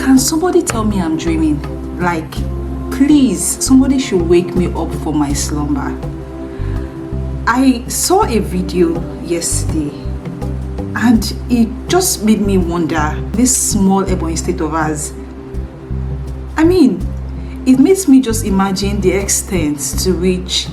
Can somebody tell me I'm dreaming? Like, please, somebody should wake me up from my slumber. I saw a video yesterday and it just made me wonder, this small Ebonyi state of ours. I mean, it makes me just imagine the extent to which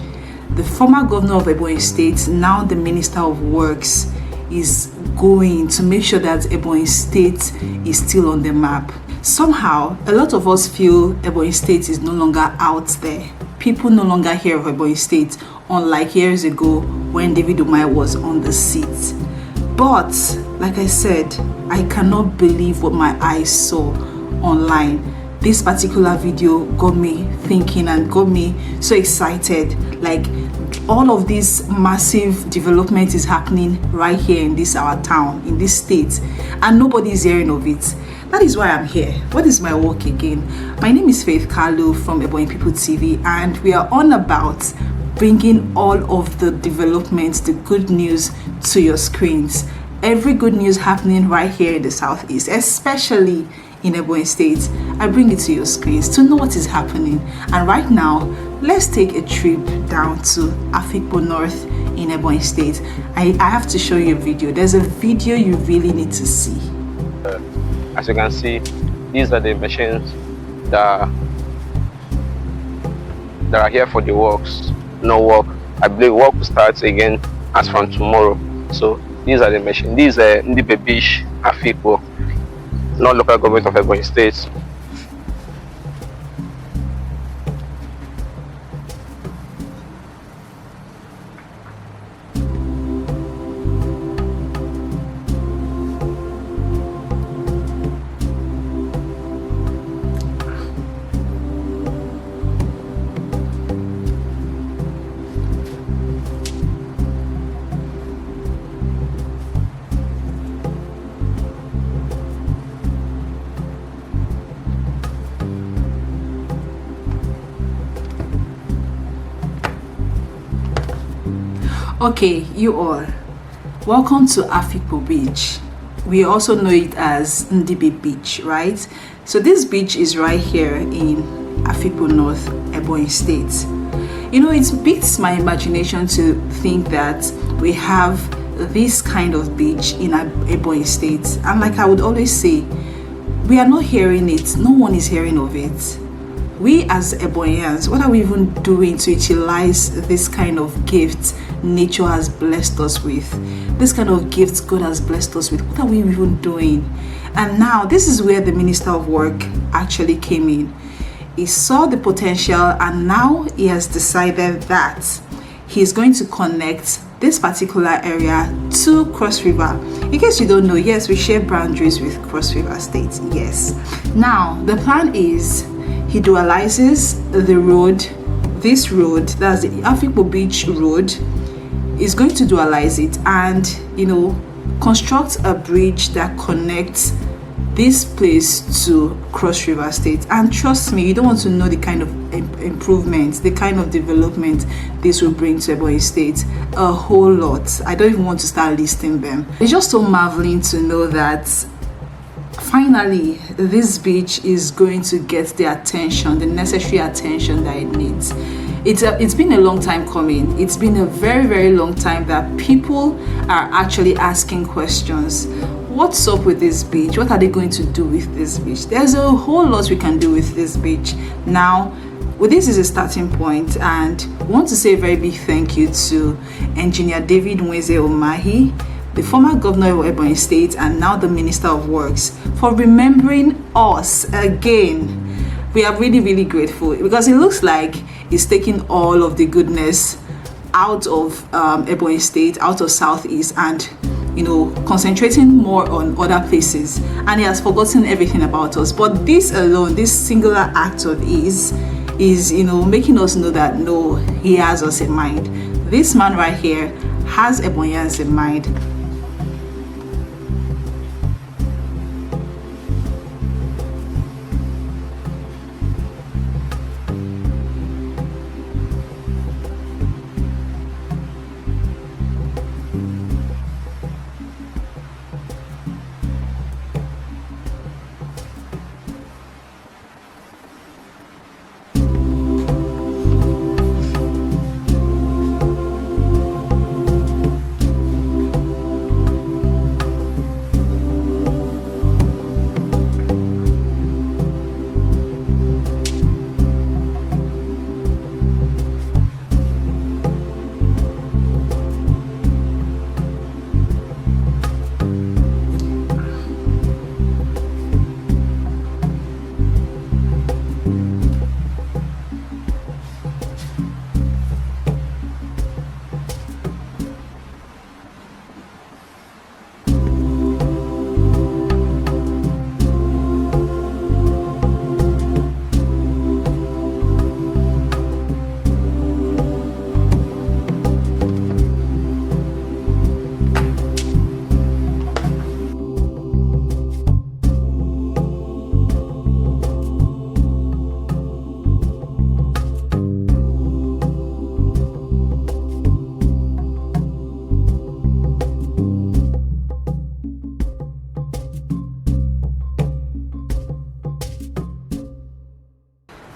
the former governor of Ebonyi State, now the Minister of Works, is going to make sure that Ebonyi State is still on the map. Somehow, a lot of us feel Ebonyi State is no longer out there. People no longer hear of Ebonyi State, unlike years ago when David Umahi was on the seat. But, like I said, I cannot believe what my eyes saw online. This particular video got me thinking and got me so excited. Like, all of this massive development is happening right here in this our town, in this state, and nobody is hearing of it. That is why I'm here. What is my work again? My name is Faith Kalu from Ebonyi People TV, and we are on about bringing all of the developments, the good news to your screens. Every good news happening right here in the southeast, especially in Ebonyi State, I bring it to your screens to know what is happening. And right now, let's take a trip down to Aifor North in Ebonyi State. I have to show you a video. There's a video you really need to see. As you can see, these are the machines that are here for the works. No work. I believe work will start again as from tomorrow. So these are the machines. These are Ndibe Beach, Aifor, non-local government of Ebonyi State. Okay, you all, welcome to Aifor Beach. We also know it as Ndibe Beach, right? So this beach is right here in Aifor North, Ebonyi State. You know, it beats my imagination to think that we have this kind of beach in Ebonyi State. And like I would always say, we are not hearing it. No one is hearing of it. We as Ebonyans, what are we even doing to utilize this kind of gift nature has blessed us with? This kind of gifts God has blessed us with. What are we even doing? And now this is where the Minister of Work actually came in. He saw the potential, and now he has decided that he's going to connect this particular area to Cross River. In case you don't know, yes, we share boundaries with Cross River State. Yes. Now the plan is he dualizes the road. This road, that's the Aifor Beach Road, is going to dualize it and, you know, construct a bridge that connects this place to Cross River State. And trust me, you don't want to know the kind of improvements, the kind of development this will bring to Ebonyi State. A whole lot. I don't even want to start listing them. It's just so marveling to know that finally this beach is going to get the attention, the necessary attention that it needs. It's been a long time coming. It's been a very, very long time that people are actually asking questions. What's up with this beach? What are they going to do with this beach? There's a whole lot we can do with this beach. Now, well, this is a starting point, and I want to say a very big thank you to Engineer David Umahi, the former governor of Ebonyi State and now the Minister of Works, for remembering us again. We are really, really grateful, because it looks like he's taking all of the goodness out of Ebonyi State, out of Southeast, and, you know, concentrating more on other places, and he has forgotten everything about us. But this alone, this singular act of his, is, you know, making us know that no, he has us in mind. This man right here has Ebonyans in mind.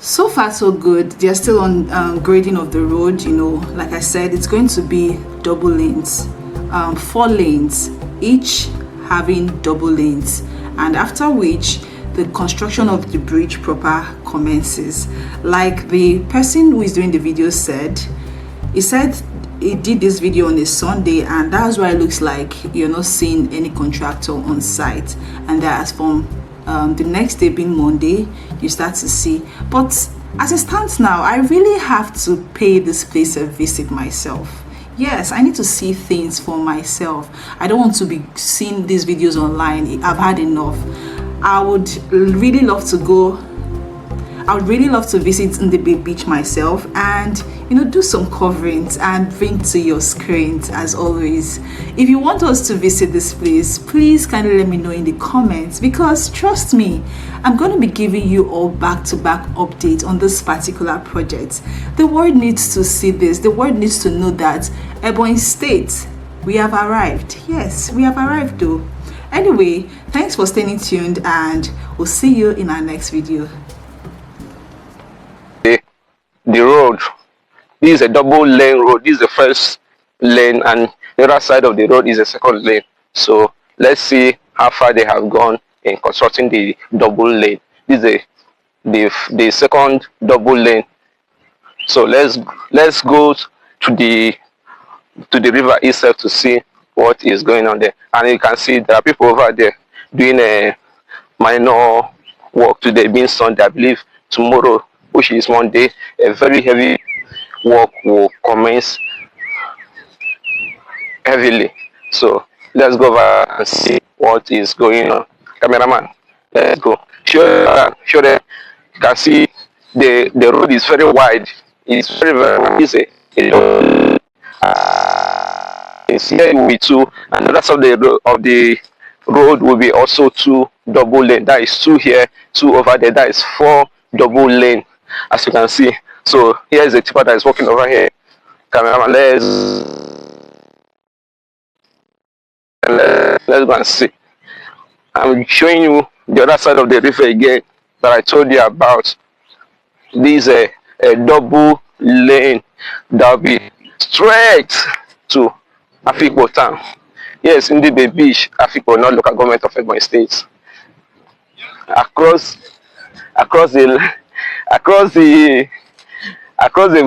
So far so good. They're still on grading of the road. You know, like I said, it's going to be double lanes, 4 lanes, each having double lanes, and after which the construction of the bridge proper commences. Like the person who is doing the video said, he said he did this video on a Sunday, and that's why it looks like you're not seeing any contractor on site, and that's from the next day being Monday you start to see. But as it stands now, I really have to pay this place a visit myself. Yes, I need to see things for myself. I don't want to be seeing these videos online. I've had enough. I would really love to go. I would really love to visit Ndibe Beach myself and, you know, do some coverings and bring to your screens as always. If you want us to visit this place, please kindly let me know in the comments, because trust me, I'm going to be giving you all back-to-back updates on this particular project. The world needs to see this. The world needs to know that Ebonyi State, we have arrived. Yes, we have arrived though. Anyway, thanks for staying tuned, and we'll see you in our next video. The road, this is a double lane road. This is the first lane, and the other side of the road is the second lane. So let's see how far they have gone in constructing the double lane. This is the second double lane. So let's go to the river itself to see what is going on there. And you can see there are people over there doing a minor work today, being Sunday. I believe tomorrow, which is Monday, a very heavy work will commence heavily. So let's go over and see what is going on. Cameraman, let's go. Show them. You can see the road is very wide. It's very wide. It's here will be two, and the rest of the road will be also two double lane. That is two here, two over there. That is 4 double lane, as you can see. So here is the tipper that is walking over here. Cameraman, let's go and see. I'm showing you the other side of the river again that I told you about. This is a double lane that will be straight to Afikpo town. Yes, Ndibe Beach, Afikpo, not local government of Ebonyi State. Across the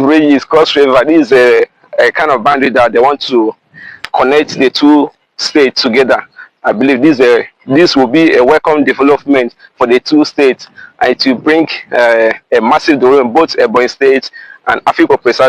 bridges, cross river. This is a kind of boundary that they want to connect the two states together. I believe this will be a welcome development for the two states, and it will bring a massive development both Ebonyi State and Afikpo precisely.